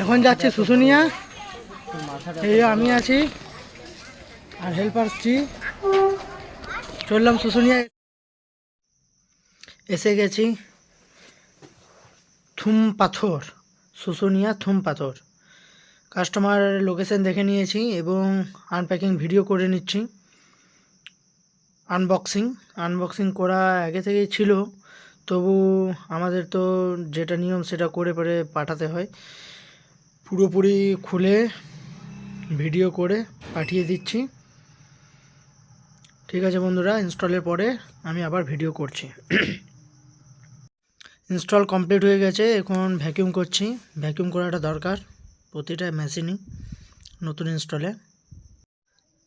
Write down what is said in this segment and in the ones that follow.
এখন যাচ্ছি শুশুনিয়া। এই আমি আছি আর হেল্পার স্ত্রী। চললাম শুশুনিয়া। এসে গেছি থুম পাথর, শুশুনিয়া থুম পাথর। কাস্টমার লোকেশন দেখে নিয়েছি এবং আনপ্যাকিং ভিডিও করে নিচ্ছি। আনবক্সিং করা আগে থেকেই ছিল, তবু আমাদের তো যেটা নিয়ম সেটা করে পরে পাঠাতে হয়। পুরোপুরি খুলে ভিডিও করে পাঠিয়ে দিচ্ছি। ঠিক আছে বন্ধুরা, ইনস্টলের পরে আমি আবার ভিডিও করছি। ইনস্টল কমপ্লিট হয়ে গেছে, এখন ভ্যাকিউম করছি। ভ্যাকিউম করাটা দরকার প্রতিটা মেশিনই নতুন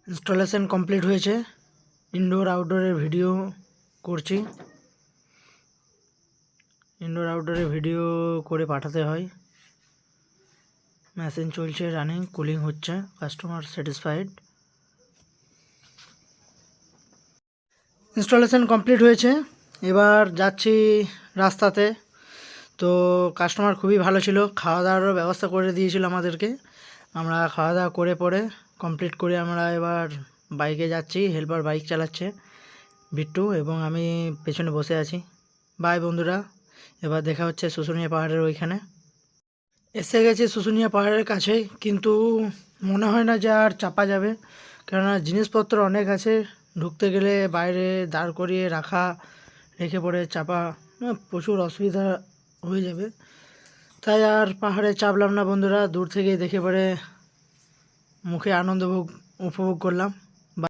ইনস্টলেশন কমপ্লিট হয়েছে। ইনডোর আউটডোরের ভিডিও করছি। ইনডোর আউটডোরের ভিডিও করে পাঠাতে হয়। মেশিন চলছে, রানিং, কুলিং হচ্ছে, কাস্টমার স্যাটিসফাইড। ইনস্টলেশন কমপ্লিট হয়েছে, এবার যাচ্ছি রাস্তাতে। তো কাস্টমার খুবই ভালো ছিল, খাওয়া দাওয়ারও ব্যবস্থা করে দিয়েছিল আমাদেরকে। আমরা খাওয়া দাওয়া করে পরে কমপ্লিট করে আমরা এবার বাইকে যাচ্ছি। হেল্পার বাইক চালাচ্ছে বিট্টু, এবং আমি পেছনে বসে আছি। বাই বন্ধুরা, এবার দেখা হচ্ছে শুশুনিয়া পাহাড়ের ওইখানে। এসে গেছি শুশুনিয়া পাহাড়ের কাছেই, কিন্তু মনে হয় না যে আর চাপা যাবে, কেননা জিনিসপত্র অনেক আছে। ঢুকতে গেলে বাইরে দাঁড় করিয়ে রেখে পড়ে চাপা প্রচুর অসুবিধা হয়ে যাবে। তাই আর পাহাড়ে চাপলাম না বন্ধুরা, দূর থেকে দেখে পরে মুখে উপভোগ করলাম।